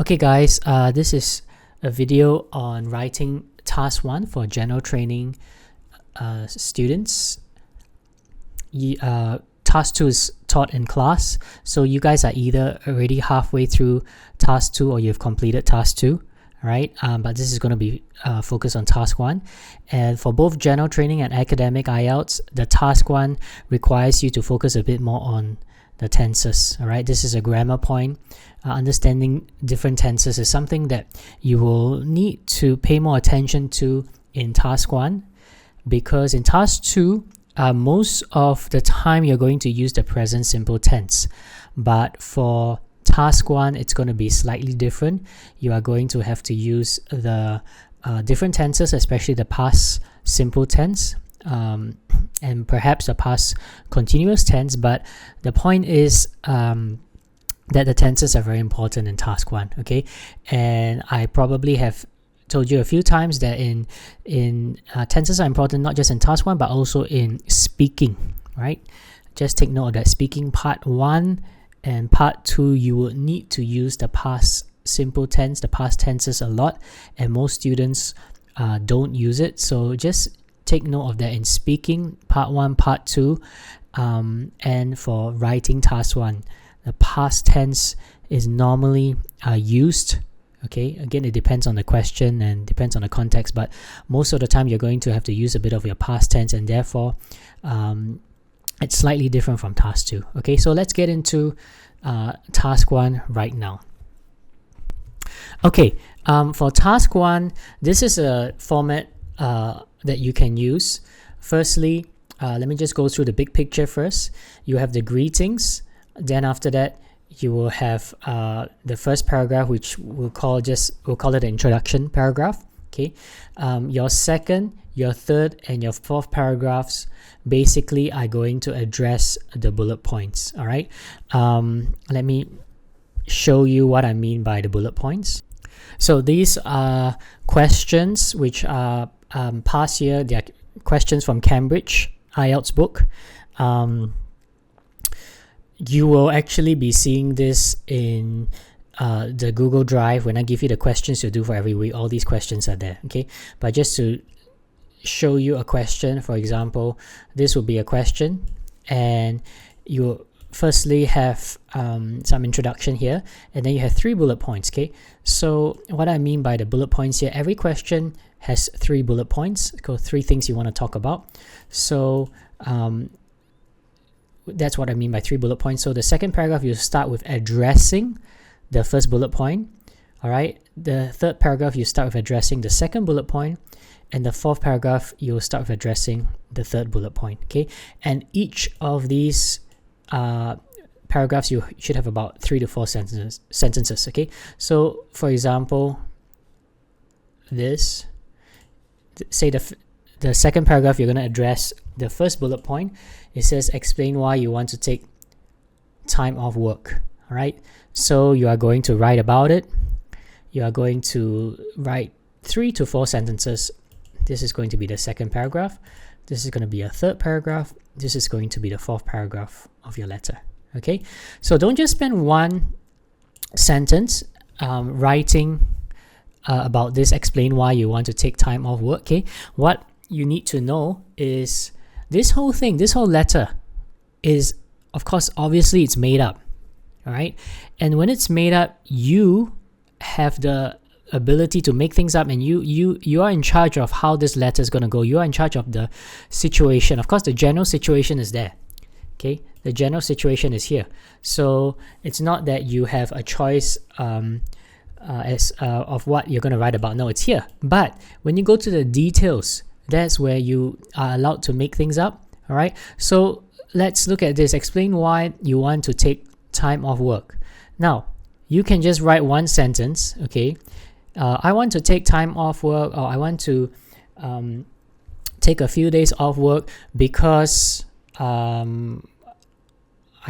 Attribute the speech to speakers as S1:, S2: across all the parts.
S1: Okay guys, this is a video on writing task 1 for general training students. Task 2 is taught in class, so you guys are either already halfway through task 2 or you've completed task 2. Right, but this is going to be focused on task 1, and for both general training and academic IELTS, the task 1 requires you to focus a bit more on the tenses. All right, this is a grammar point. Understanding different tenses is something that you will need to pay more attention to in task 1, because in task 2, most of the time you're going to use the present simple tense, but for task 1, it's going to be slightly different. You are going to have to use the different tenses, especially the past simple tense, and perhaps the past continuous tense. But the point is that the tenses are very important in task 1. Okay, and I probably have told you a few times that in tenses are important not just in task 1 but also in speaking. Right, just take note of that. Speaking part 1 and part 2, you will need to use the past simple tense, the past tenses a lot, and most students don't use it. So just take note of that in speaking part 1, part 2, and for writing task 1. The past tense is normally used. Okay, again, it depends on the question and depends on the context, but most of the time you're going to have to use a bit of your past tense, and therefore it's slightly different from task 2. Okay, so let's get into task 1 right now. Okay, for task 1, this is a format that you can use. Firstly, let me just go through the big picture first. You have the greetings, then after that you will have the first paragraph, which we'll call it the introduction paragraph. Okay, your second, your third, and your fourth paragraphs basically are going to address the bullet points. All right, let me show you what I mean by the bullet points. So these are questions which are past year. They are questions from Cambridge IELTS book. You will actually be seeing this in the Google Drive. When I give you the questions you do for every week, all these questions are there. Okay, but just to show you a question, for example, this will be a question, and you firstly have some introduction here, and then you have 3 bullet points. Okay, so what I mean by the bullet points here, every question has 3 bullet points, so 3 things you want to talk about. So that's what I mean by 3 bullet points. So the second paragraph, you start with addressing the first bullet point. All right, the third paragraph, you start with addressing the second bullet point, and the fourth paragraph, you'll start with addressing the third bullet point. Okay, and each of these paragraphs, you should have about 3 to 4 sentences. Okay, so for example, this, say the second paragraph, you're going to address the first bullet point. It says explain why you want to take time off work. All right, so you are going to write about it. You are going to write 3 to 4 sentences. This is going to be the second paragraph. This is going to be a third paragraph. This is going to be the fourth paragraph of your letter. Okay, so don't just spend one sentence writing about this, explain why you want to take time off work. Okay, what you need to know is this whole thing, this whole letter is, of course, obviously it's made up. All right, and when it's made up, you have the ability to make things up, and you are in charge of how this letter is going to go. You are in charge of the situation. Of course, the general situation is there. Okay, the general situation is here. So it's not that you have a choice of what you're going to write about. No, it's here. But when you go to the details, that's where you are allowed to make things up. All right, so let's look at this. Explain why you want to take time off work. Now, you can just write one sentence. Okay, I want to take time off work, or I want to take a few days off work because I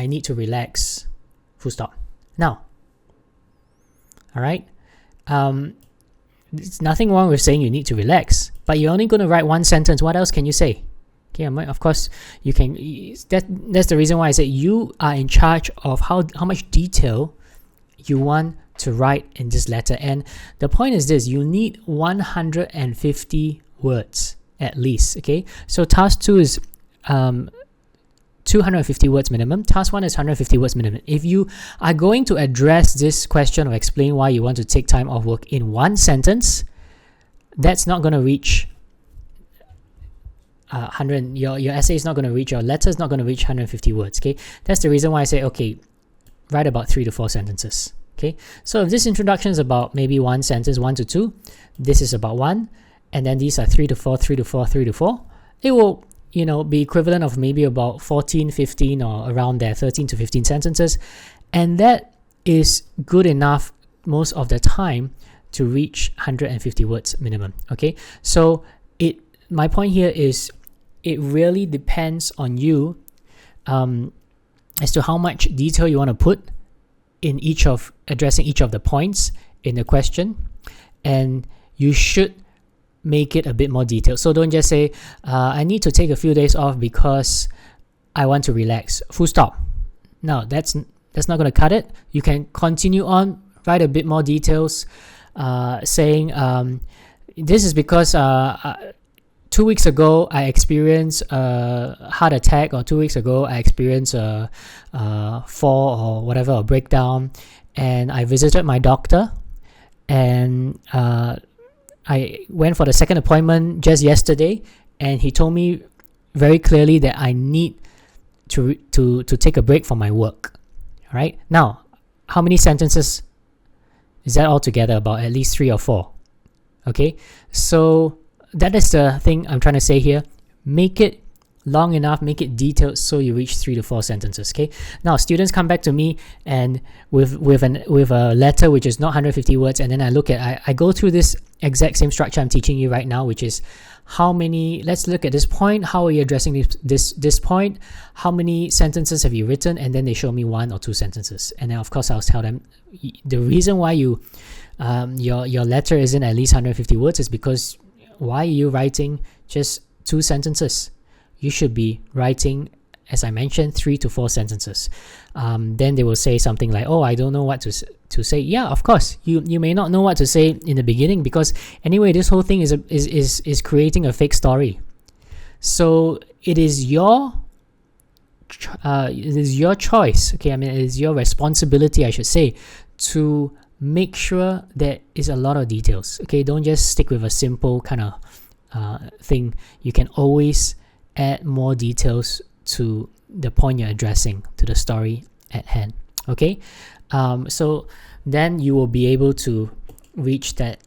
S1: need to relax. Full stop. Now, all right, there's nothing wrong with saying you need to relax, but you're only going to write one sentence. What else can you say? Okay, of course you can. That's the reason why I say you are in charge of how much detail you want to write in this letter. And the point is this: you need 150 words at least. Okay, so task 2 is 250 words minimum. Task 1 is 150 words minimum. If you are going to address this question or explain why you want to take time off work in one sentence, that's not going to reach 100. Your essay is not going to reach, your letter is not going to reach 150 words. Okay, that's the reason why I say, okay, write about 3 to 4 sentences. Okay, so if this introduction is about maybe one sentence, 1 to 2, this is about 1, and then these are 3 to 4, 3 to 4, 3 to 4, it will be equivalent of maybe about 14, 15 or around there, 13 to 15 sentences. And that is good enough most of the time to reach 150 words minimum. Okay, so my point here is it really depends on you as to how much detail you want to put in addressing each of the points in the question, and you should make it a bit more detailed. So don't just say, I need to take a few days off because I want to relax. Full stop. No, that's not going to cut it. You can continue on, write a bit more details, saying, this is because 2 weeks ago I experienced a heart attack, or 2 weeks ago I experienced a fall or whatever, a breakdown, and I visited my doctor, and I went for the second appointment just yesterday, and he told me very clearly that I need to take a break from my work. All right. Now, how many sentences is that altogether? About at least 3 or 4. Okay. So that is the thing I'm trying to say here. Make it long enough, make it detailed so you reach 3 to 4 sentences. Okay. Now students come back to me and with a letter which is not 150 words, and then I go through this exact same structure I'm teaching you right now, which is let's look at this point, how are you addressing this point, how many sentences have you written, and then they show me 1 or 2 sentences, and then of course I'll tell them the reason why your letter isn't at least 150 words is because why are you writing just 2 sentences? You should be writing, as I mentioned, 3 to 4 sentences. Then they will say something like, oh, I don't know what to say. Yeah, of course, you may not know what to say in the beginning, because anyway, this whole thing is creating a fake story. So it is your choice. Okay, I mean, it is your responsibility, I should say, to make sure there is a lot of details. Okay, don't just stick with a simple kind of thing. You can always add more details to the point you're addressing, to the story at hand. Okay, so then you will be able to reach that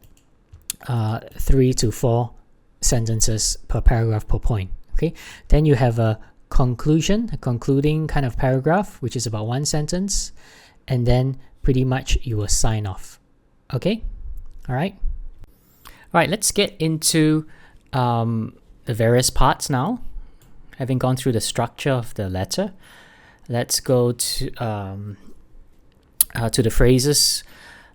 S1: 3 to 4 sentences per paragraph per point. Okay, then you have a concluding kind of paragraph, which is about 1 sentence, and then pretty much you will sign off. Okay, all right, let's get into the various parts now. Having gone through the structure of the letter, let's go to the phrases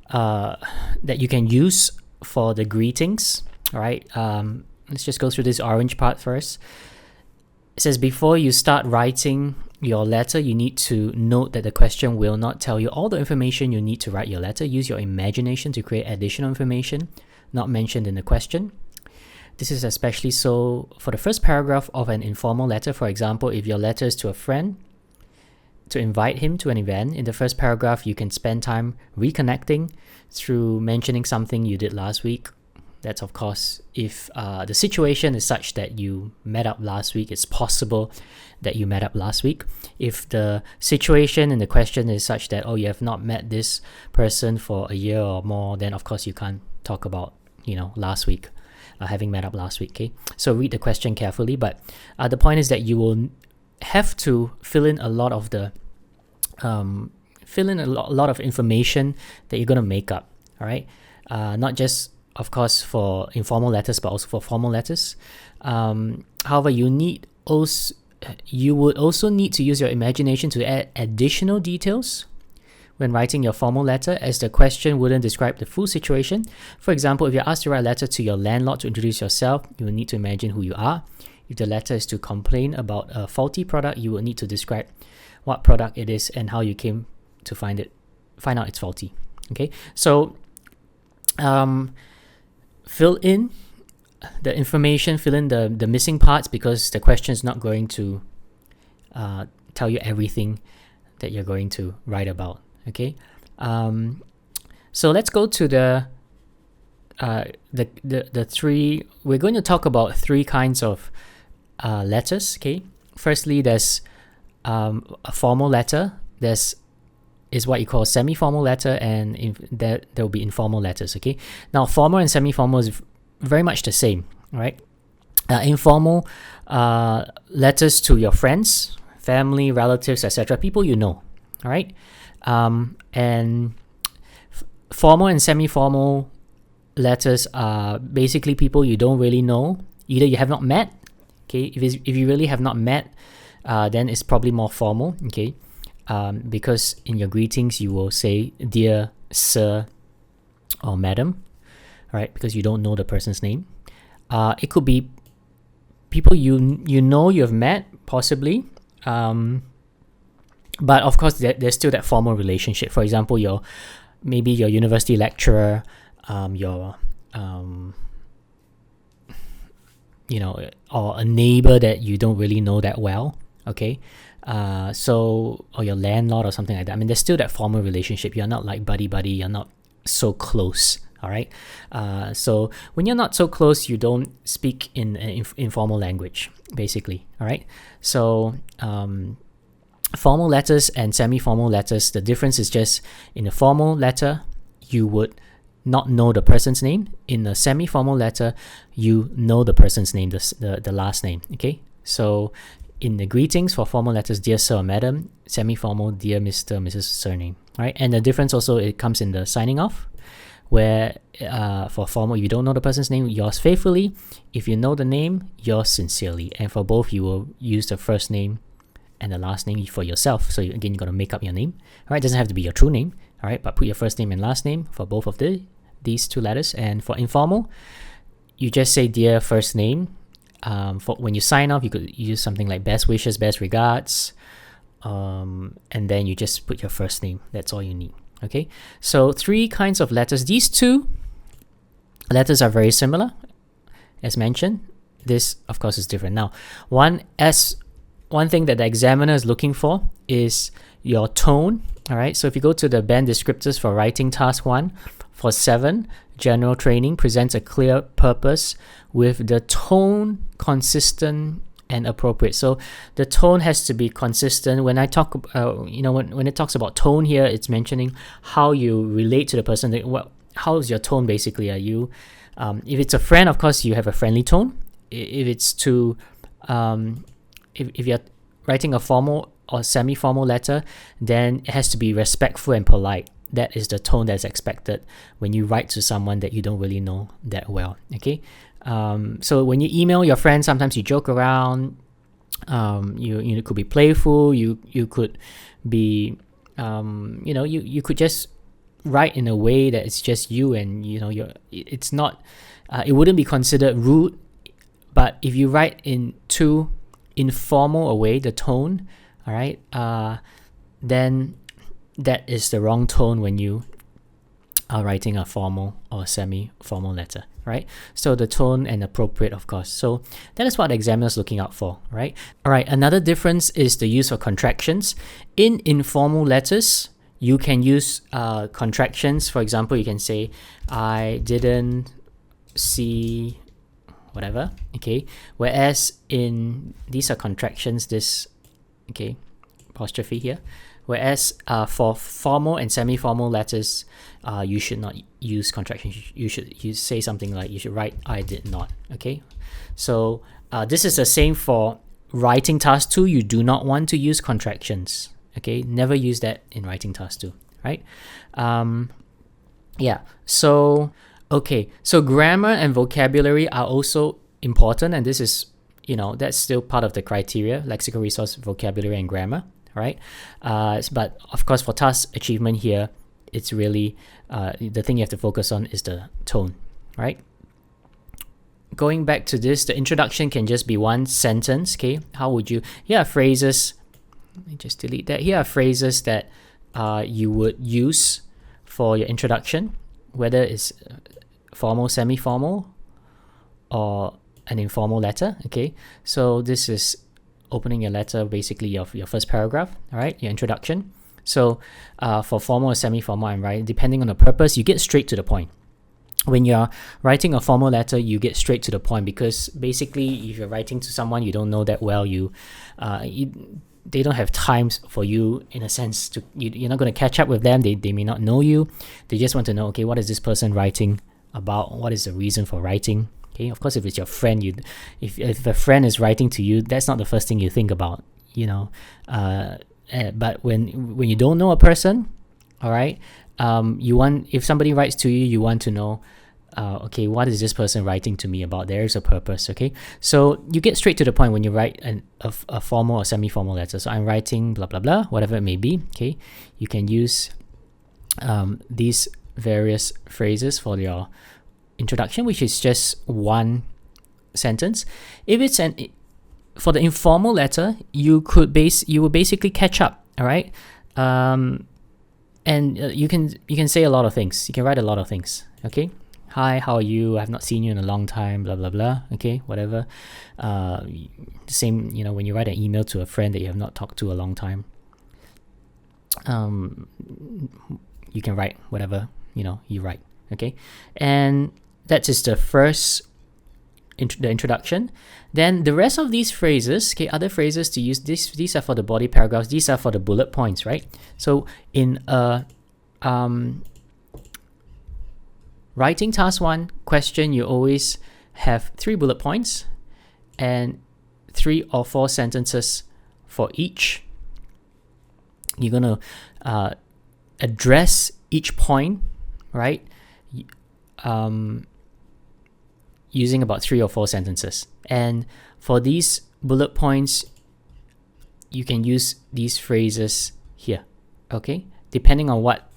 S1: that you can use for the greetings. All right, let's just go through this orange part first. It says, before you start writing your letter, you need to note that the question will not tell you all the information you need to write your letter. Use your imagination to create additional information not mentioned in the question. This is especially so for the first paragraph of an informal letter. For example, if your letter is to a friend to invite him to an event, in the first paragraph you can spend time reconnecting through mentioning something you did last week. That's of course if the situation is such that you met up last week. It's possible that you met up last week. If the situation in the question is such that, you have not met this person for a year or more, then of course you can't talk about last week, having met up last week. Okay, so read the question carefully, but the point is that you will have to fill in a lot of information that you're going to make up. All right, not just of course for informal letters, but also for formal letters. However, you would also need to use your imagination to add additional details when writing your formal letter, as the question wouldn't describe the full situation. For example, if you're asked to write a letter to your landlord to introduce yourself, you will need to imagine who you are. If the letter is to complain about a faulty product, you will need to describe what product it is and how you came to find out it's faulty. Okay, so fill in the information, fill in the missing parts, because the question is not going to tell you everything that you're going to write about. Okay, so let's go to the three. We're going to talk about three kinds of letters. Okay, firstly, there's a formal letter. Is what you call semi-formal letter, and there will be informal letters. Okay, now formal and semi-formal is very much the same, right? Informal letters to your friends, family, relatives, etc., people you know. All right, and formal and semi-formal letters are basically people you don't really know. Either you have not met. Okay, if you really have not met, then it's probably more formal. Okay. Because in your greetings you will say dear sir or madam, right? Because you don't know the person's name. It could be people you know you have met possibly, but of course there's still that formal relationship. For example, maybe your university lecturer, or a neighbor that you don't really know that well. Okay. Or your landlord or something like that. I mean, there's still that formal relationship. You're not like buddy, you're not so close. All right. So when you're not so close, you don't speak in informal language, basically. All right. So formal letters and semi-formal letters, the difference is just in a formal letter, you would not know the person's name. In a semi-formal letter, you know the person's name, the last name. Okay. So in the greetings for formal letters, dear sir or madam, semi-formal, dear Mr., Mrs., surname, right? And the difference also, it comes in the signing off, where for formal, you don't know the person's name, yours faithfully. If you know the name, yours sincerely. And for both, you will use the first name and the last name for yourself. So again, you got to make up your name, all right? It doesn't have to be your true name, all right? But put your first name and last name for both of these two letters. And for informal, you just say dear first name. For when you sign off, you could use something like best wishes, best regards, and then you just put your first name. That's all you need. Okay, so three kinds of letters. These two letters are very similar, as mentioned. This, of course, is different. Now, one thing that the examiner is looking for is your tone. All right, so if you go to the band descriptors for writing task 1, for 7, general training presents a clear purpose with the tone consistent and appropriate. So the tone has to be consistent. When I talk, when it talks about tone here, it's mentioning how you relate to the person. How is your tone basically? Are you, if it's a friend, of course, you have a friendly tone. If it's to, if you're writing a formal or semi-formal letter, then it has to be respectful and polite. That is the tone that's expected when you write to someone that you don't really know that well. Okay, so when you email your friends, sometimes you joke around. You could be playful. You could be, you could just write in a way that it's just you, and it's not. It wouldn't be considered rude, but if you write in too informal a way, the tone, all right, then that is the wrong tone when you are writing a formal or semi-formal letter, right? So the tone and appropriate, of course. So that is what the examiner is looking out for, right? All right, another difference is the use of contractions. In informal letters, you can use contractions. For example, you can say, I didn't see whatever, okay? Whereas these are contractions, apostrophe here. Whereas for formal and semi-formal letters, you should not use contractions. You say something like, you should write, I did not, okay? So this is the same for writing task 2. You do not want to use contractions, okay? Never use that in writing task 2, right? So grammar and vocabulary are also important, and this is, that's still part of the criteria, lexical resource, vocabulary, and grammar. Right, but of course for task achievement here, it's really the thing you have to focus on is the tone, right? Going back to this, the introduction can just be one sentence. Okay, how would you? Here are phrases. Let me just delete that. Here are phrases that you would use for your introduction, whether it's formal, semi-formal, or an informal letter. Okay, so this is opening your letter, basically of your first paragraph, all right, your introduction. So for formal or semi-formal, I'm right, depending on the purpose, you get straight to the point. When you're writing a formal letter, you get straight to the point, because basically if you're writing to someone you don't know that well, they don't have times for you, in a sense, to you're not going to catch up with them. They may not know you. They just want to know, okay, what is this person writing about? What is the reason for writing? Okay, of course, if it's your friend, if a friend is writing to you, that's not the first thing you think about, but when you don't know a person, all right, if somebody writes to you, you want to know, okay, what is this person writing to me about? There is a purpose. Okay, so you get straight to the point when you write a formal or semi-formal letter. So I'm writing blah blah blah, whatever it may be. Okay, you can use these various phrases for your introduction, which is just one sentence. If it's for the informal letter, you will basically catch up. All right, and you can say a lot of things. You can write a lot of things. Okay. Hi, how are you? I've not seen you in a long time, blah, blah, blah. Okay, whatever. Same, when you write an email to a friend that you have not talked to a long time, you can write whatever, you write. Okay, and that is the first, the introduction. Then the rest of these phrases, okay, other phrases to use, these are for the body paragraphs, these are for the bullet points, right? So in a, writing task 1 question, you always have 3 bullet points and 3 or 4 sentences for each. You're going to address each point, right? Using about 3 or 4 sentences. And for these bullet points, you can use these phrases here, okay? Depending on what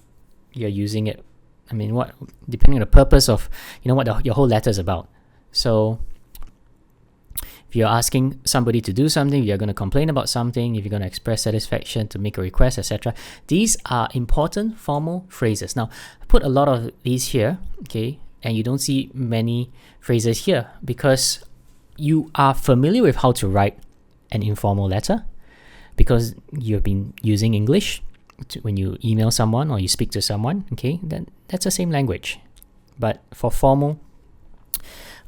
S1: you're using it. Depending on the purpose of, what your whole letter is about. So if you're asking somebody to do something, if you're going to complain about something, if you're going to express satisfaction, to make a request, etc., these are important formal phrases. Now, I put a lot of these here, okay, and you don't see many phrases here because you are familiar with how to write an informal letter, because you've been using English when you email someone or you speak to someone. Okay, then that's the same language. But for formal,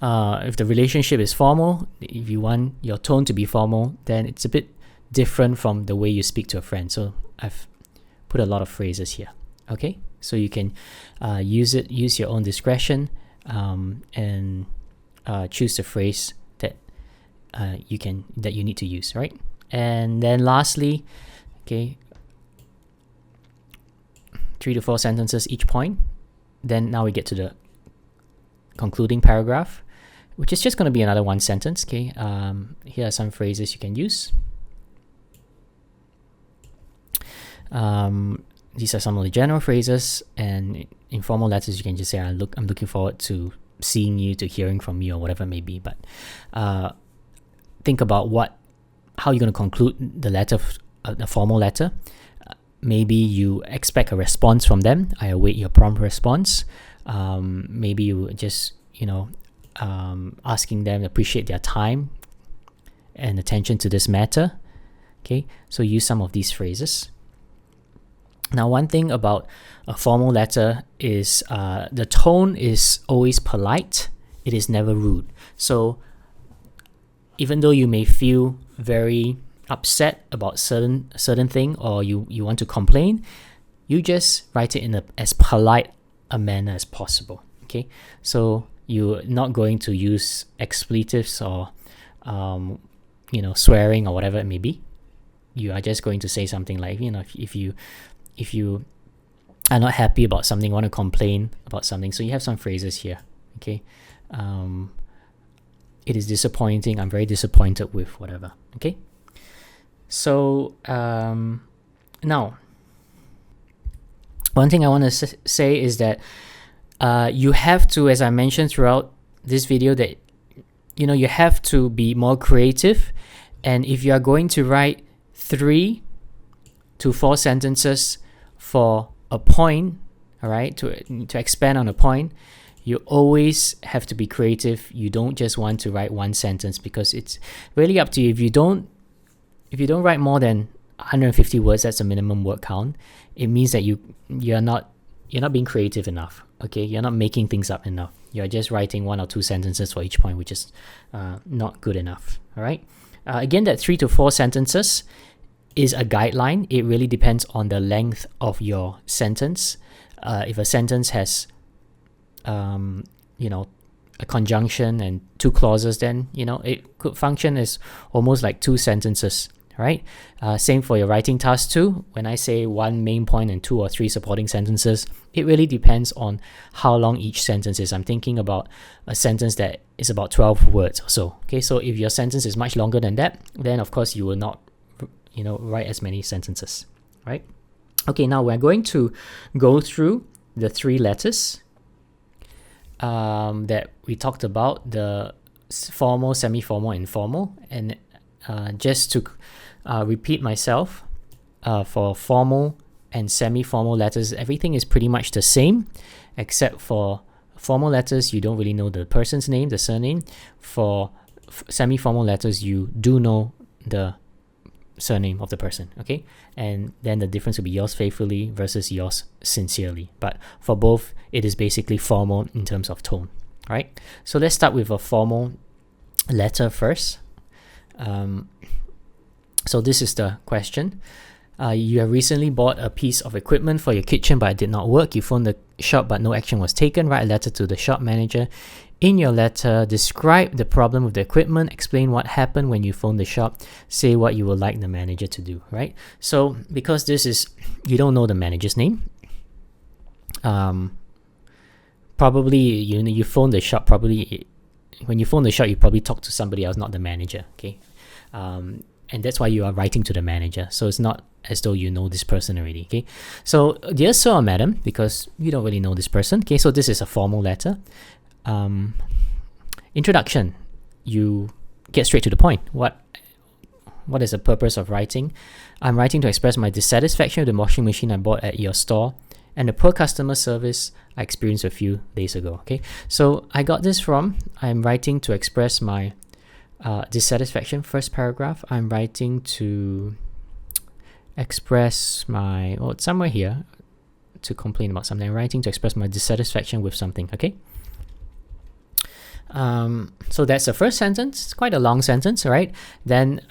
S1: if the relationship is formal, if you want your tone to be formal, then it's a bit different from the way you speak to a friend. So I've put a lot of phrases here. Okay, so you can use your own discretion, and choose the phrase that you need to use, right? And then lastly, okay, 3 to 4 sentences each point. Then now we get to the concluding paragraph, which is just going to be another 1 sentence. Okay, here are some phrases you can use. These are some of the general phrases, and informal letters you can just say, I'm looking forward to seeing you, to hearing from you, or whatever it may be. But think about how you're going to conclude the letter, the formal letter. Maybe you expect a response from them. I await your prompt response. Maybe you just, asking them to appreciate their time and attention to this matter. Okay, so use some of these phrases. Now, one thing about a formal letter is the tone is always polite. It is never rude. So even though you may feel very upset about certain thing, or you want to complain, you just write it in as polite a manner as possible. Okay, so you're not going to use expletives or swearing or whatever it may be. You are just going to say something like, if you are not happy about something, want to complain about something, so you have some phrases here. Okay, it is disappointing, I'm very disappointed with whatever. Okay, so now one thing I want to say is that you have to, as I mentioned throughout this video, that you have to be more creative. And if you are going to write 3 to 4 sentences for a point, all right, to expand on a point, you always have to be creative. You don't just want to write one sentence, because it's really up to you. If you don't write more than 150 words, that's a minimum word count. It means that you're not being creative enough. Okay, you're not making things up enough. You're just writing 1 or 2 sentences for each point, which is not good enough. All right. Again, that 3 to 4 sentences is a guideline. It really depends on the length of your sentence. If a sentence has, a conjunction and 2 clauses, then it could function as almost like 2 sentences. Right? Same for your writing task 2. When I say 1 main point and 2 or 3 supporting sentences, it really depends on how long each sentence is. I'm thinking about a sentence that is about 12 words or so. Okay, so if your sentence is much longer than that, then of course you will not, write as many sentences. Right? Okay, now we're going to go through the 3 letters that we talked about: the formal, semi-formal, informal, and just to repeat myself, for formal and semi-formal letters, everything is pretty much the same, except for formal letters, you don't really know the person's name, the surname. For semi-formal letters, you do know the surname of the person, okay? And then the difference will be yours faithfully versus yours sincerely. But for both, it is basically formal in terms of tone, right? So let's start with a formal letter first. So this is the question. You have recently bought a piece of equipment for your kitchen, but it did not work. You phoned the shop, but no action was taken. Write a letter to the shop manager. In your letter, describe the problem with the equipment. Explain what happened when you phoned the shop. Say what you would like the manager to do, right? So because this is, you don't know the manager's name. Probably, you phone the shop, probably, when you phone the shop, you probably talk to somebody else, not the manager, okay? And that's why you are writing to the manager. So it's not as though you know this person already, okay? So, dear sir or madam, because you don't really know this person, okay? So this is a formal letter. Introduction. You get straight to the point. What is the purpose of writing? I'm writing to express my dissatisfaction with the washing machine I bought at your store and the poor customer service I experienced a few days ago, okay? So I got this from, I'm writing to express my dissatisfaction. First paragraph, I'm writing to express my, it's somewhere here, to complain about something. I'm writing to express my dissatisfaction with something, okay? So that's the first sentence. It's quite a long sentence, right? Then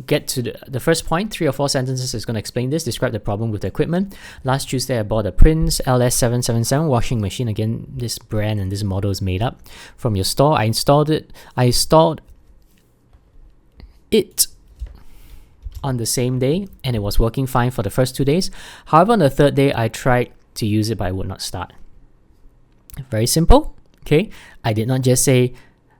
S1: get to the first point. 3 or 4 sentences is going to explain this. Describe the problem with the equipment. Last Tuesday I bought a Prince LS777 washing machine. Again, this brand and this model is made up from your store. I installed it on the same day, and it was working fine for the first 2 days. However, on the 3rd day I tried to use it, but it would not start. Very simple. Okay, I did not just say,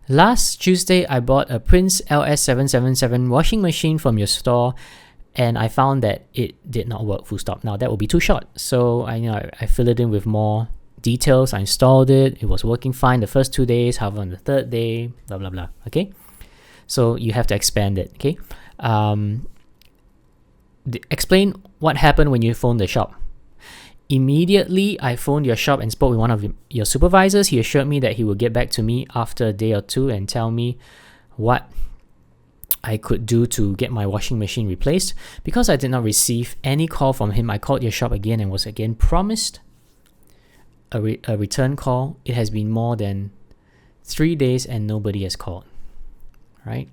S1: last Tuesday I bought a Prince LS777 washing machine from your store and I found that it did not work, full stop. Now that would be too short. So I fill it in with more details. I installed it. It was working fine the first 2 days. However, on the 3rd day, blah, blah, blah. Okay. So you have to expand it. Okay. Explain what happened when you phoned the shop. Immediately, I phoned your shop and spoke with one of your supervisors. He assured me that he would get back to me after a day or 2 and tell me what I could do to get my washing machine replaced. Because I did not receive any call from him, I called your shop again and was again promised a return call. It has been more than 3 days and nobody has called. Right?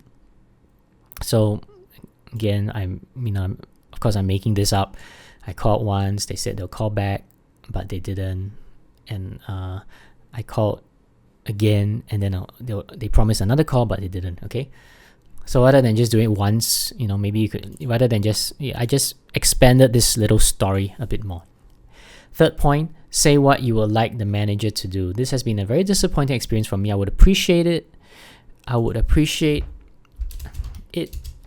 S1: So again, of course I'm making this up. I called once, they said they'll call back, but they didn't. And I called again, and then they promised another call, but they didn't, okay? So rather than just doing it once, maybe you could, rather than I just expanded this little story a bit more. 3rd point, say what you would like the manager to do. This has been a very disappointing experience for me. I would appreciate it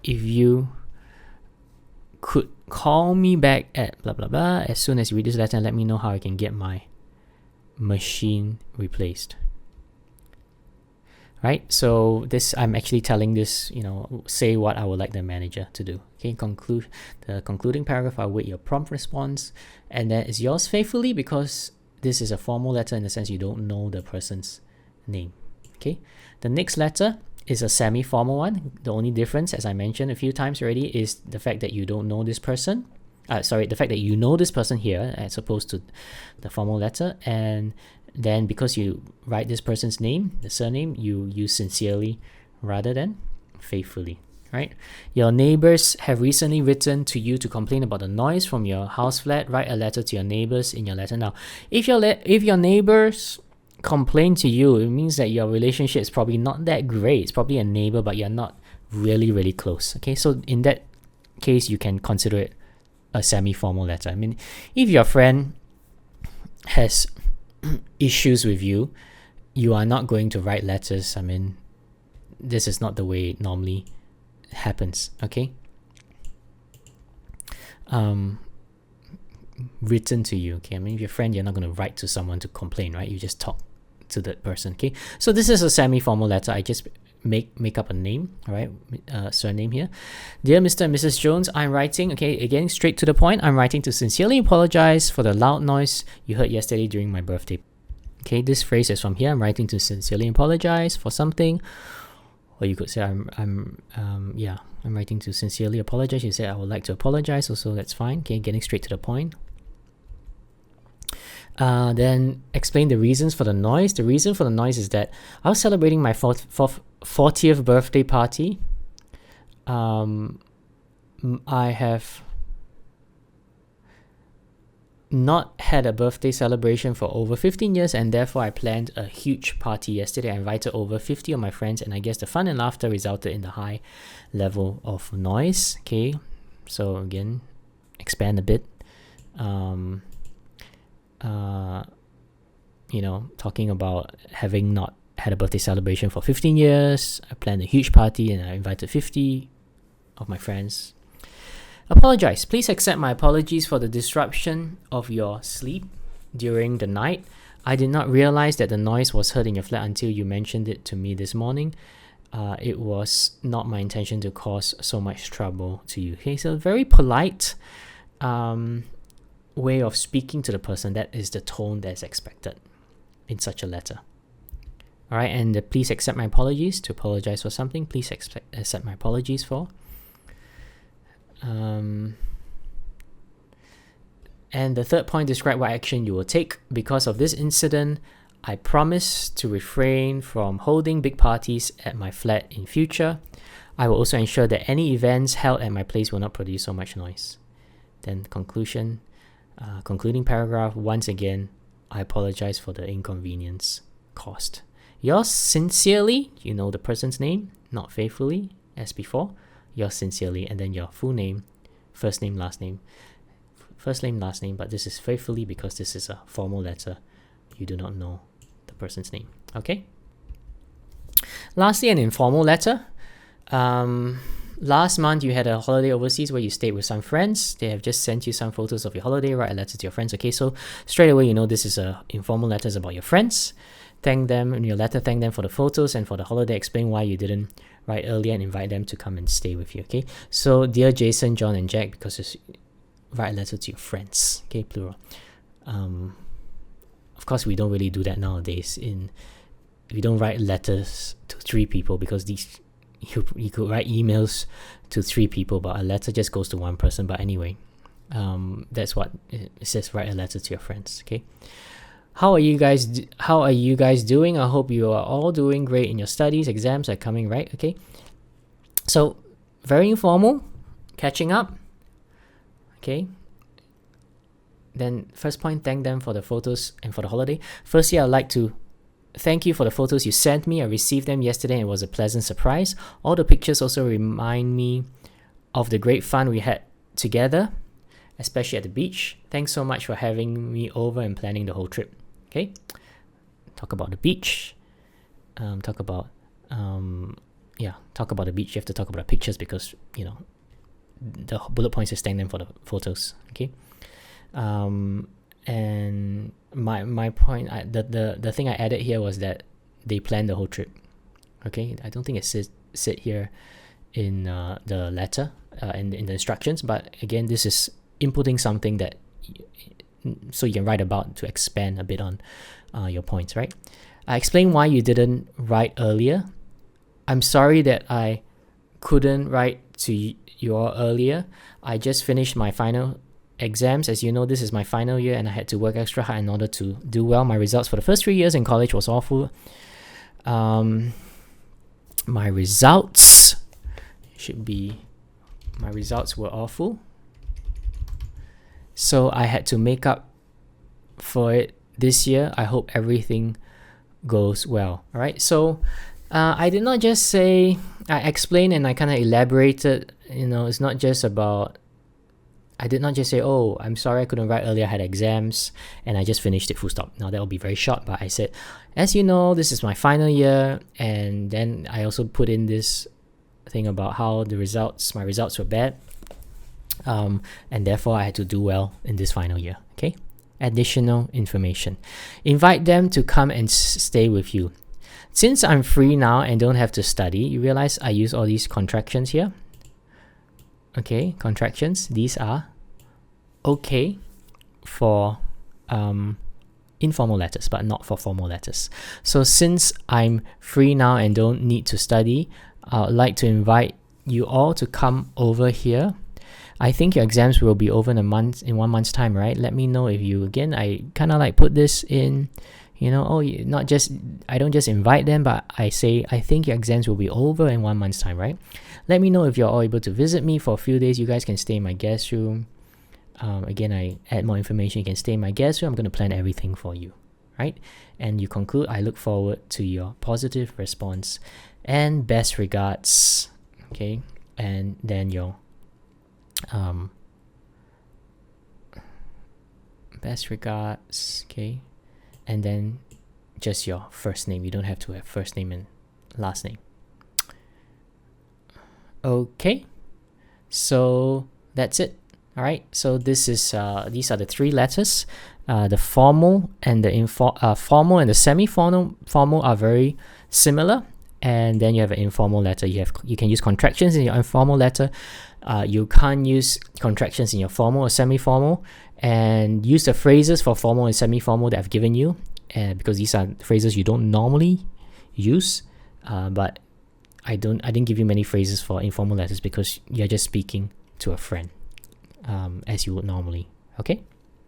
S1: if you could call me back at blah blah blah as soon as you read this letter and let me know how I can get my machine replaced. right? So this, I'm actually telling this, say what I would like the manager to do. Okay, the concluding paragraph, I'll wait your prompt response, and then it's yours faithfully, because this is a formal letter in the sense you don't know the person's name. Okay, the next letter is a semi-formal one. The only difference, as I mentioned a few times already, is the fact that you don't know this person. The fact that you know this person here as opposed to the formal letter, and then because you write this person's name, the surname, you use sincerely rather than faithfully, right? Your neighbors have recently written to you to complain about the noise from your house flat. Write a letter to your neighbors in your letter. Now, if your neighbors complain to you, it means that your relationship is probably not that great. It's probably a neighbor, but you're not really, really close. Okay, so in that case, you can consider it a semi-formal letter. I mean, if your friend has issues with you, you are not going to write letters. I mean, this is not the way it normally happens. Okay, written to you. Okay, I mean, if your friend, you're not going to write to someone to complain, right? You just talk to that person. Okay, so this is a semi-formal letter. I just make up a name, all right? Surname here. Dear Mr. and Mrs. Jones, I'm writing, okay, again, straight to the point. I'm writing to sincerely apologize for the loud noise you heard yesterday during my birthday. Okay, this phrase is from here. I'm writing to sincerely apologize for something, or you could say I'm writing to sincerely apologize. You say I would like to apologize also, that's fine. Okay, getting straight to the point. Then explain the reasons for the noise. The reason for the noise is that I was celebrating my 40th birthday party. I have not had a birthday celebration for over 15 years, and therefore I planned a huge party yesterday. I invited over 50 of my friends, and I guess the fun and laughter resulted in the high level of noise. Okay, so again, expand a bit. Talking about having not had a birthday celebration for 15 years. I planned a huge party and I invited 50 of my friends. Apologize. Please accept my apologies for the disruption of your sleep during the night. I did not realize that the noise was heard in your flat until you mentioned it to me this morning. It was not my intention to cause so much trouble to you. Okay, so very polite way of speaking to the person. That is the tone that's expected in such a letter. All right, and please accept my apologies. To apologize for something, please accept my apologies for. And the third point, describe what action you will take. Because of this incident, I promise to refrain from holding big parties at my flat in future. I will also ensure that any events held at my place will not produce so much noise. Then concluding paragraph, once again, I apologize for the inconvenience caused. Yours sincerely, you know the person's name, not faithfully, as before. Yours sincerely, and then your full name, first name, last name, but this is faithfully because this is a formal letter. You do not know the person's name. Okay? Lastly, an informal letter. Last month, you had a holiday overseas where you stayed with some friends. They have just sent you some photos of your holiday. Write a letter to your friends. Okay, so straight away, you know this is a informal letter about your friends. Thank them in your letter. Thank them for the photos and for the holiday. Explain why you didn't write earlier and invite them to come and stay with you. Okay, so dear Jason, John, and Jack, because it's write a letter to your friends. Okay, plural. Of course, we don't really do that nowadays. We don't write letters to 3 people because these. You could write emails to 3 people, but a letter just goes to 1 person. But anyway, that's what it says. Write a letter to your friends. Okay. How are you guys doing? I hope you are all doing great in your studies. Exams are coming, right? Okay. So very informal, catching up. Okay. Then first point, thank them for the photos and for the holiday. Firstly, I'd like to thank you for the photos you sent me. I received them yesterday and it was a pleasant surprise. All the pictures also remind me of the great fun we had together, especially at the beach. Thanks so much for having me over and planning the whole trip. Okay, talk about the beach. Talk about the beach. You have to talk about the pictures because the bullet points is thank them for the photos. Okay. And my point, the thing I added here was that they planned the whole trip. Okay, I don't think it said here in the letter, in the instructions, but again, this is inputting something that so you can write about to expand a bit on your points, right? Explain why you didn't write earlier. I'm sorry that I couldn't write to you all earlier. I just finished my final exams. As you know, this is my final year and I had to work extra hard in order to do well. My results for the first 3 years in college was awful. My results were awful. So I had to make up for it this year. I hope everything goes well. All right. So I did not just say, I explained and I kind of elaborated. It's not just about, I did not just say, oh, I'm sorry I couldn't write earlier, I had exams and I just finished it, full stop. Now that will be very short, but I said, as you know, this is my final year. And then I also put in this thing about how my results were bad. And therefore I had to do well in this final year. Okay. Additional information. Invite them to come and stay with you. Since I'm free now and don't have to study, you realize I use all these contractions here. Okay, contractions. These are okay for informal letters, but not for formal letters. So since I'm free now and don't need to study, I would like to invite you all to come over here. I think your exams will be over in 1 month's time, right? Let me know if you, again, I kind of like put this in, I don't just invite them, but I say, I think your exams will be over in 1 month's time, right? Let me know if you're all able to visit me for a few days. You guys can stay in my guest room. Again, I add more information. You can stay in my guest room. I'm going to plan everything for you, right? And you conclude, I look forward to your positive response and best regards, okay? And then your best regards, okay? And then just your first name. You don't have to have first name and last name. Okay, so that's it. All right, so these are the 3 letters. The formal and the formal and the semi-formal are very similar. And then you have an informal letter. You can use contractions in your informal letter. You can't use contractions in your formal or semi-formal. And use the phrases for formal and semi-formal that I've given you, because these are phrases you don't normally use. But I didn't give you many phrases for informal letters because you're just speaking to a friend, as you would normally. Okay.